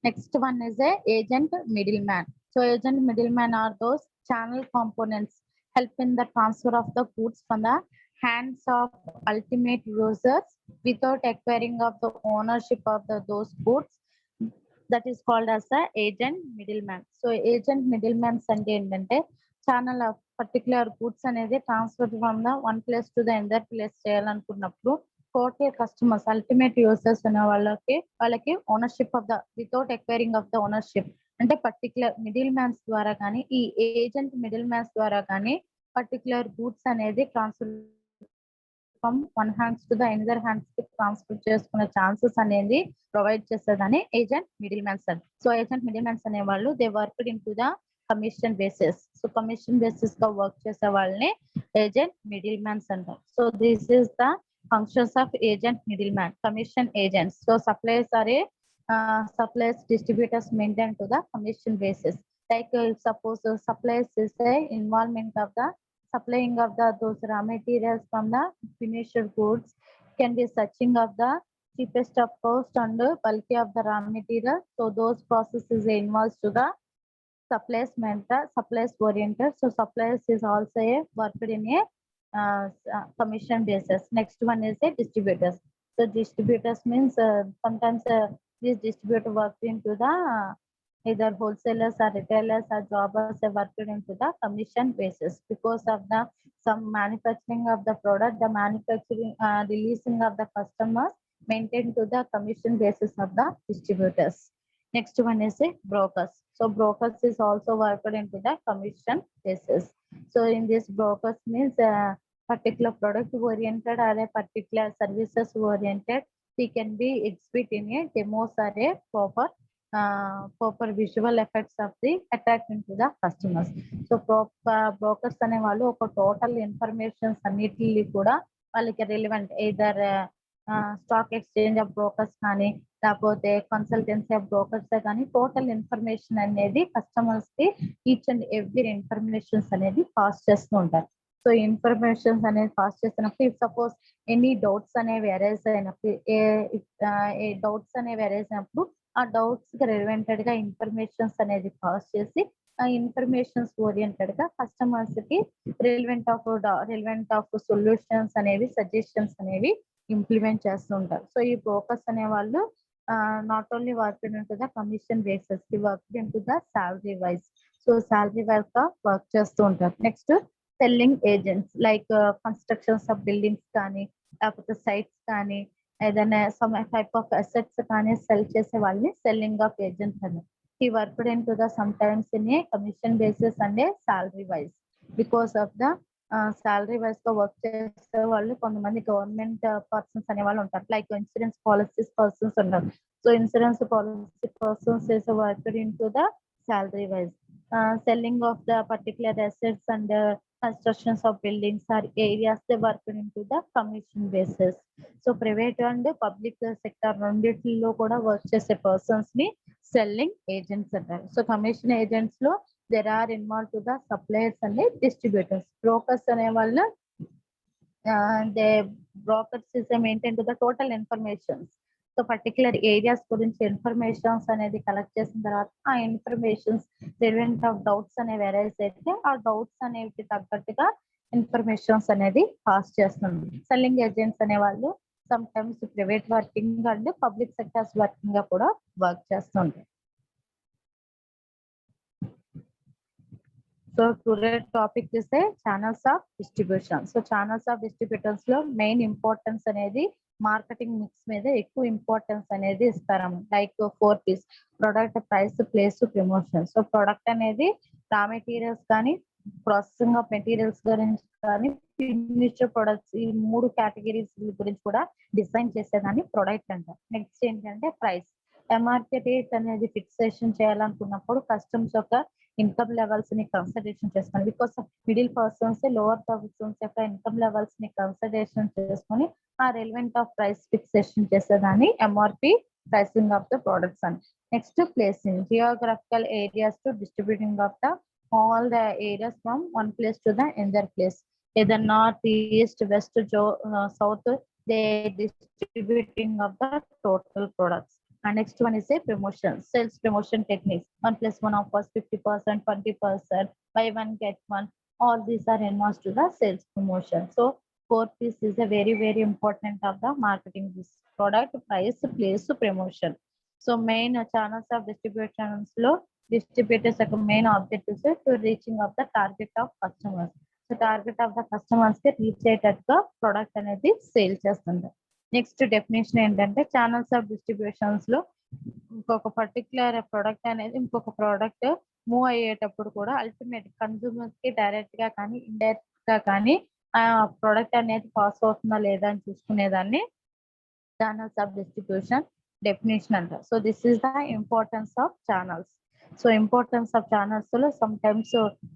Next one is a agent middleman. So agent middleman are those channel components help in the transfer of the goods from the hands of ultimate users without acquiring of the ownership of those goods. That is called as the agent middleman. So agent middleman అంటే ఏంటంటే channel of particular goods అనేది transfer from the one place to the other place చేయాలనుకున్నప్పుడు total customers ultimate users ఉన్న వాళ్ళకి ownership of the without acquiring of the ownership అంటే particular middle man's ద్వారా కానీ ఈ ఏజెంట్ మిడిల్ మ్యాన్స్ ద్వారా కానీ పర్టికులర్ గూడ్స్ అనేది transfer from one hands to the another hands కి ట్రాన్స్ఫర్ చేసుకునే ఛాన్సెస్ అనేది ప్రొవైడ్ చేసేదని ఏజెంట్ మిడిల్ మ్యాన్స్ అని. సో ఏజెంట్ మిడిల్ మ్యాన్స్ అనే వాళ్ళు they worked in to the commission basis. So commission basis గా వర్క్ చేసే వాళ్ళని ఏజెంట్ మిడిల్ మ్యాన్స్ అంటారు. So this is the functions of agent middleman. Commission agents, so suppliers are a suppliers distributors maintained to the commission basis. Like suppose suppliers is a involvement of the supplying of the those raw materials from the finished goods, can be searching of the cheapest of cost and bulky of the raw material. So those processes involves to the suppliers mentor, suppliers oriented. So suppliers is also a worked in a commission basis. Next one is a distributors. So distributors means sometimes these distributor work into the either wholesalers or retailers or jobbers are worked into the commission basis because of the some manufacturing of the product, the manufacturing releasing of the customers maintained to the commission basis of the distributors. Next one is a brokers. So brokers is also worked into the commission basis. So in this brokers means particular product oriented or a particular services oriented. We can be exhibit in a demos or a proper visual effects of the attracting to the customers. So brokers అనే వాళ్ళు ఒక total informations అన్నిటిని కూడా వాళ్ళకి relevant either stock exchange of brokers కానీ లేకపోతే consultancy of brokers కానీ total information అనేది కస్టమర్స్ కి ఈచ్ అండ్ ఎవ్రీ ఇన్ఫర్మేషన్స్ అనేది పాస్ చేస్తూ ఉంటారు. సో ఇన్ఫర్మేషన్స్ అనేది పాస్ చేస్తున్నప్పుడు ఇఫ్ సపోజ్ ఎనీ డౌట్స్ అనేవి అరైజ్ అయినప్పుడు ఏ డౌట్స్ అనేవి అరైజ్ అయినప్పుడు ఆ డౌట్స్ కి రిలవెంటెడ్ గా ఇన్ఫర్మేషన్స్ అనేది పాస్ చేసి ఆ ఇన్ఫర్మేషన్స్ ఓరియంటెడ్ గా కస్టమర్స్ కి రిలవెంట్ ఆఫ్ సొల్యూషన్స్ అనేవి సజెషన్స్ అనేవి ఇంప్లిమెంట్ చేస్తూ ఉంటారు. సో ఈ బ్రోకర్స్ అనే వాళ్ళు not only work into the commission basis కి work into the salary wise. So salary wise గా వర్క్ చేస్తూ ఉంటారు. Next selling agents like constructions of buildings కానీ లేకపోతే సైట్స్ కానీ ఏదైనా సమ్ టైప్ ఆఫ్ అసెట్స్ కానీ సెల్ చేసే వాళ్ళని సెల్లింగ్ ఆఫ్ ఏజెంట్స్ అని. ఈ worked in to the sum times in a commission basis and A salary wise. Because of the salary wise గా వర్క్ చేసే వాళ్ళు కొంతమంది గవర్నమెంట్ పర్సన్స్ అనే వాళ్ళు ఉంటారు. లైక్ ఇన్సూరెన్స్ పాలసీస్ పర్సన్స్ ఉంటారు. So insurance policy persons is worked in to the salary wise. Selling of the particular assets and constructions of buildings or areas, they work into the commission basis. So private and public sector రెండిట్లో కూడా work చేసే persons ని selling agents అంటారు. So commission agents లో there are involve to the suppliers and distributors. Brokers అనే వాళ్ళు they brokers is maintain to the total informations. So particular areas గురించి informations అనేది కలెక్ట్ చేసిన తర్వాత ఆ ఇన్ఫర్మేషన్స్ రిలవెంట్ ఆఫ్ డౌట్స్ అనేవి అరైజ్ అయితే ఆ డౌట్స్ అనేవి తగ్గట్టుగా ఇన్ఫర్మేషన్స్ అనేది పాస్ చేస్తుంది. సెల్లింగ్ ఏజెంట్స్ అనే వాళ్ళు some times private working and public sectors working గా కూడా వర్క్ చేస్తుంటారు. So today topic is channels of distribution. So channels of distributors లో మెయిన్ ఇంపార్టెన్స్ అనేది మార్కెటింగ్ మిక్స్ మీద ఎక్కువ ఇంపార్టెన్స్ అనేది ఇస్తారు. Like 4 P's: product, price, place, promotion. So product అనేది రా మెటీరియల్స్ కానీ ప్రాసెసింగ్ ఆఫ్ మెటీరియల్స్ గురించి కానీ ఫినిష్డ్ ప్రొడక్ట్స్ ఈ 3 కేటగిరీస్ గురించి కూడా డిజైన్ చేసేదాన్ని ప్రొడక్ట్ అంటారు. నెక్స్ట్ ఏంటంటే ప్రైస్. ఎంఆర్పి రేట్ అనేది ఫిక్సేషన్ చేయాలనుకున్నప్పుడు కస్టమ్స్ యొక్క ఇన్కమ్ లెవెల్స్ ని కన్సిడరేషన్ చేస్తాను. Because middle persons lower persons యొక్క ఇన్కమ్ లెవెల్స్ ని కన్సిడరేషన్ చేసుకొని ఆ రిలవెంట్ ఆఫ్ ప్రైస్ ఫిక్సేషన్ చేసేదాన్ని MRP pricing of the products అని. Next placing. Geographical areas to distributing of the all the areas from one place to the another place, either north, east, west, south, they distributing of the total products. And next one is a promotion, sales promotion techniques. 1+1 offers 50%, 20%, buy one get one. All these are involved to the sales promotion. So fourth piece is a very important of the marketing. This product, price, place, promotion. So main channels of distributions lo distributors యొక్క main objectives to reaching of the target of customers. So target of the customers కి reach అయ్యేటట్టుగా product అనేది sale చేస్తుంది. Next definition ఏంటంటే channels of distributions లో ఇంకొక particular product అనేది ఇంకొక ప్రోడక్ట్ మూవ్ అయ్యేటప్పుడు కూడా అల్టిమేట్ కన్సూమర్ కి డైరెక్ట్ గా కానీ ఇండైరెక్ట్ గా కానీ ఆ ప్రొడక్ట్ అనేది పాస్ అవుతుందా లేదా అని చూసుకునేదాన్ని ఛానల్స్ ఆఫ్ డిస్ట్రిబ్యూషన్ డెఫినేషన్ అంటారు. So this is the importance of channels. So importance of channels లో some times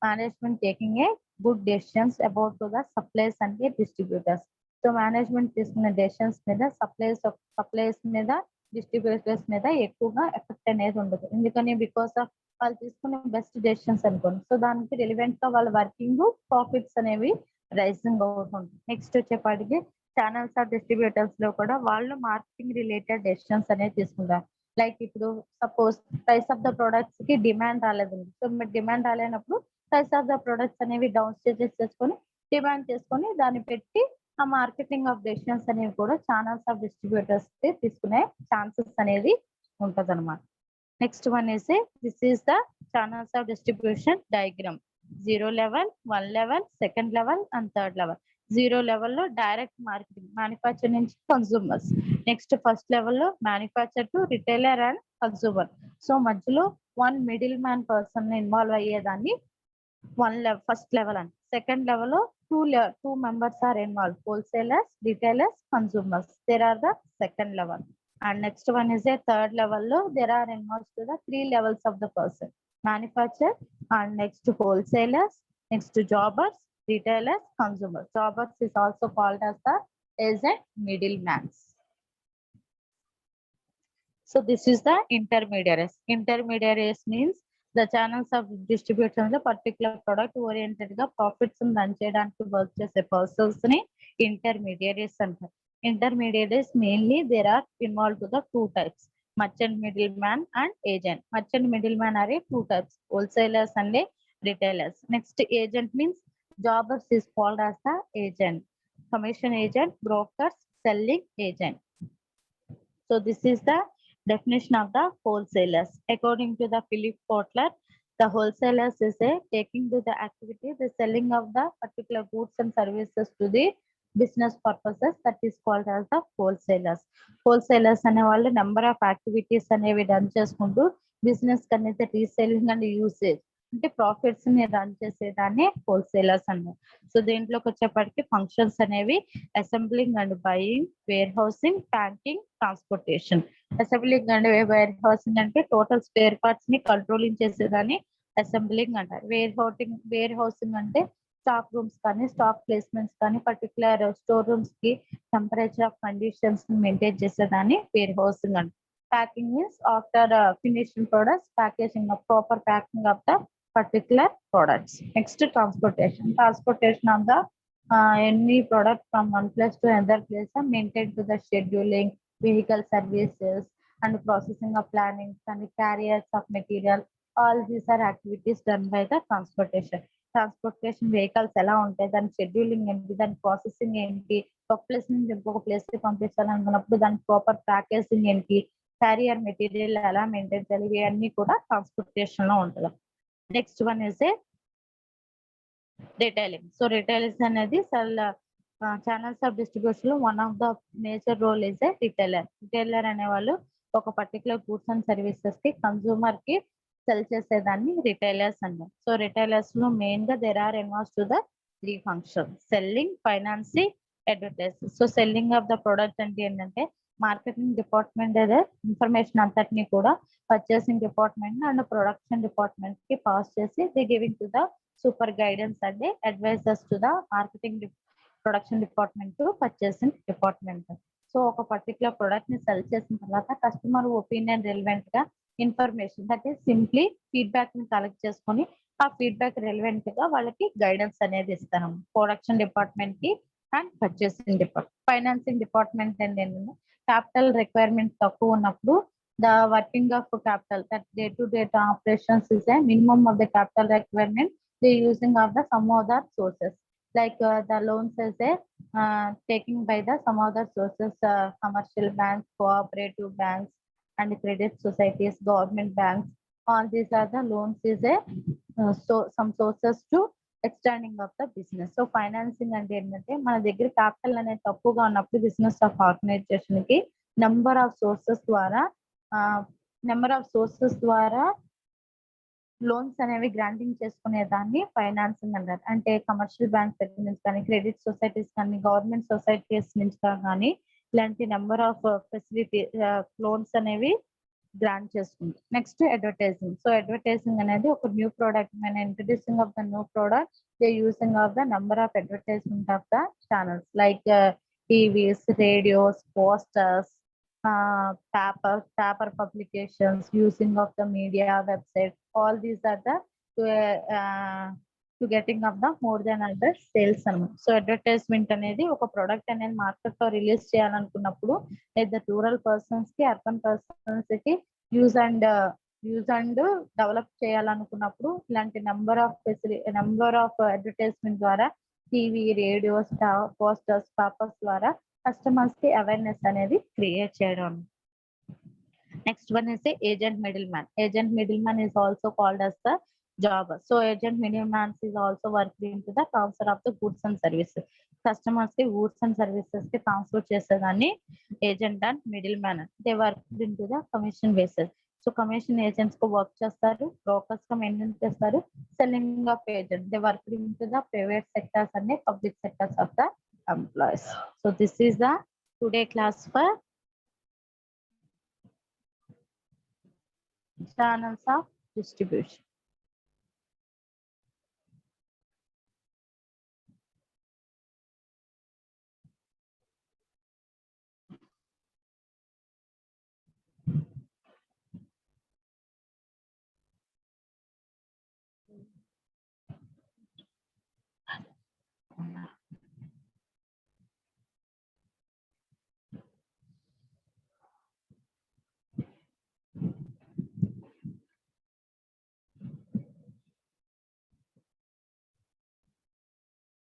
management taking a good decisions about to the supplies and distributors. So management తీసుకున్న decisions మీద supplies మీద distributors మీద ఎక్కువగా effect అనేది ఉండదు. ఎందుకని బికాస్ ఆఫ్ వాళ్ళు తీసుకునే బెస్ట్ డెసిషన్స్ అనుకోండి. సో దానికి రిలివెంట్ గా వాళ్ళ వర్కింగ్ ప్రాఫిట్స్ అనేవి రైజింగ్ అవుతుంది. నెక్స్ట్ వచ్చేపాటికి ఛానల్స్ ఆఫ్ డిస్ట్రిబ్యూటర్స్ లో కూడా వాళ్ళు మార్కెటింగ్ రిలేటెడ్ డెసిషన్స్ అనేది తీసుకుంటారు. లైక్ ఇప్పుడు suppose price of the products కి డిమాండ్ రాలేదండి. సో మీరు డిమాండ్ రాలేనప్పుడు ప్రైస్ ఆఫ్ ద ప్రొడక్ట్స్ అనేవి డౌన్ స్టేజెస్ చేసుకొని డిమాండ్ చేసుకొని దాన్ని పెట్టి ఆ మార్కెటింగ్ ఆఫ్ డెసిషన్స్ అనేవి కూడా ఛానల్స్ ఆఫ్ డిస్ట్రిబ్యూటర్స్ తీసుకునే ఛాన్సెస్ అనేది ఉంటది అనమాట. Next one is this is the channels of distribution diagram. 0 level, 1 level, second level and third level. 0 లెవెల్లో డైరెక్ట్ మార్కెటింగ్ మ్యానుఫ్యాక్చర్ నుంచి కన్సూమర్స్. నెక్స్ట్ ఫస్ట్ లెవెల్లో manufacture to retailer and consumer. So మధ్యలో 1 middle man person involve అయ్యేదాన్ని first level అండి. Second లెవెల్లో two members are involved, wholesalers, retailers, consumers. There are the second level. And next one is a third level lo there are involved to the 3 levels of the person: manufacturer, and next wholesalers, next jobbers, retailers, consumers. Jobbers is also called as the agent middleman. So this is the intermediaries. Intermediaries means the channels of distribution of the particular product oriented గా profits run చేయడానికి work చేసే persons ని intermediaries అంటారు. Intermediaries mainly there are involve to the 2 types: merchant middleman and agent. Merchant middleman are 2 types: wholesalers and retailers. Next, agent means jobbers is called as the agent. Commission agent, brokers, selling agent. So this is the definition of the wholesalers. According to the Philip Kotler, the wholesalers is taking to the activity, the selling of the particular goods and services to the business purposes, that is called as the wholesalers. Wholesalers అనే వాళ్ళు number of activities అనేవి run చేసుకుంటూ business అనేది reselling and usage అంటే profits ని run చేసేదాన్ని wholesalers అన్నారు. So దీంట్లోకి వచ్చేప్పటికి ఫంక్షన్స్ అనేవి assembling and buying, warehousing, packing, transportation. Assembling and warehousing అంటే టోటల్ స్పేర్ పార్ట్స్ ని కంట్రోలింగ్ చేసేదాన్ని అసెంబ్లింగ్ అంటారు. వేర్ హౌసింగ్ అంటే స్టాక్ రూమ్స్ కానీ స్టాక్ ప్లేస్మెంట్స్ కానీ పర్టికులర్ స్టోర్ రూమ్స్ కి టెంపరేచర్ ఆఫ్ కండిషన్స్ మెయింటైన్ చేసేదాన్ని వేర్ హౌసింగ్ అంటారు. Packing is after finishing products, packaging of proper packing of the particular products. Next, transportation. Transportation of the any product from one place to another place are maintained to the scheduling, vehicle services, and processing of planning and carriers of material. All these are activities done by the transportation. Transportation vehicles ఎలా ఉంటాయి, దాని scheduling ఏంటి, దాని processing ఏంటి, ఒక place నుంచి ఇంకొక place కి పంపించాలనుకున్నప్పుడు దాని ప్రాపర్ ప్యాకేజింగ్ ఏంటి, క్యారియర్ మెటీరియల్ ఎలా మెయింటైన్ చేయాలి, ఇవన్నీ కూడా ట్రాన్స్పోర్టేషన్ లో ఉంటుంది. Next one is retailing. So retailers అనేది ఛానల్స్ ఆఫ్ డిస్ట్రిబ్యూషన్ లో one of the major role is retailer. Retailer అనేవాళ్ళు ఒక పర్టికులర్ గూడ్స్ అండ్ సర్వీసెస్ కి కన్సూమర్ కి సెల్ చేసేదాన్ని రిటైలర్స్ అంటారు. సో రిటైలర్స్ లో మెయిన్ గా there are involve to the 3 functions: selling, financing, advertising. So selling of the product అంటే ఏంటంటే మార్కెటింగ్ డిపార్ట్మెంట్ అదే ఇన్ఫర్మేషన్ అంతటిని కూడా purchasing department and production department కి పాస్ చేసి the giving to the super guidance and advisers to the marketing production department to purchasing department. So ఒక particular product ని sell చేసిన తర్వాత కస్టమర్ ఒపీనియన్ రిలవెంట్ గా information that is simply feedback ని collect చేసుకొని ఆ ఫీడ్బ్యాక్ రిలవెంట్ గా వాళ్ళకి గైడెన్స్ అనేది ఇస్తాను ప్రొడక్షన్ డిపార్ట్మెంట్ కి and purchasing department. Financing department అంటే ఏంటంటే క్యాపిటల్ రిక్వైర్మెంట్ తక్కువ ఉన్నప్పుడు The working of capital, that day-to-day operations is a minimum of the capital requirement. The using of the some other sources, like the loans is a taking by the some other sources, commercial banks, cooperative banks, and credit societies, government banks. All these are the loans is a so some sources to extending of the business. So financing అంటే ఏంటంటే మన దగ్గర capital అనేది తక్కువగా ఉన్నప్పుడు business of organization కి number of sources ద్వారా loans అనేవి గ్రాంటింగ్ చేసుకునే దాన్ని ఫైనాన్సింగ్ అంటారు. అంటే కమర్షియల్ బ్యాంక్స్ దగ్గర నుంచి కానీ, క్రెడిట్ సొసైటీస్ కానీ, గవర్నమెంట్ సొసైటీస్ నుంచి కానీ ఇలాంటి నెంబర్ ఆఫ్ ఫెసిలిటీ లోన్స్ అనేవి గ్రాంట్ చేసుకుంది. Next advertising. సో అడ్వర్టైజింగ్ అనేది ఒక న్యూ ప్రోడక్ట్, మన introducing of the new product, they using of the number of advertisement of the channels like TVs, radios, posters, paper publications, using of the media, website. All these are the to getting of the more than other sales అన్నమాట. So advertisement అనేది ఒక product అనేది market లో release చేయాలనుకున్నప్పుడు, లేదా rural persons కి, urban persons కి use and develop చేయాలనుకున్నప్పుడు ఇలాంటి నెంబర్ ఆఫ్ అడ్వర్టైజ్మెంట్ ద్వారా టీవీ, రేడియోస్, పోస్టర్స్, పేపర్స్ ద్వారా కస్టమర్స్ కి అవేర్నెస్ అనేది క్రియేట్ చేయడం. Next one is agent middle man. Agent middle man is also called as the jobber. So agent middleman is also working into the transfer of the goods and services. Customers కి goods and services కి transfer చేసేదాన్ని agent and middle man. They work into the commission basis. So commission agents కు work చేస్తారు, brokers గా maintain చేస్తారు. Selling of agent, they work into the private sectors and public sectors of the employees. So this is the today class for channels of distribution.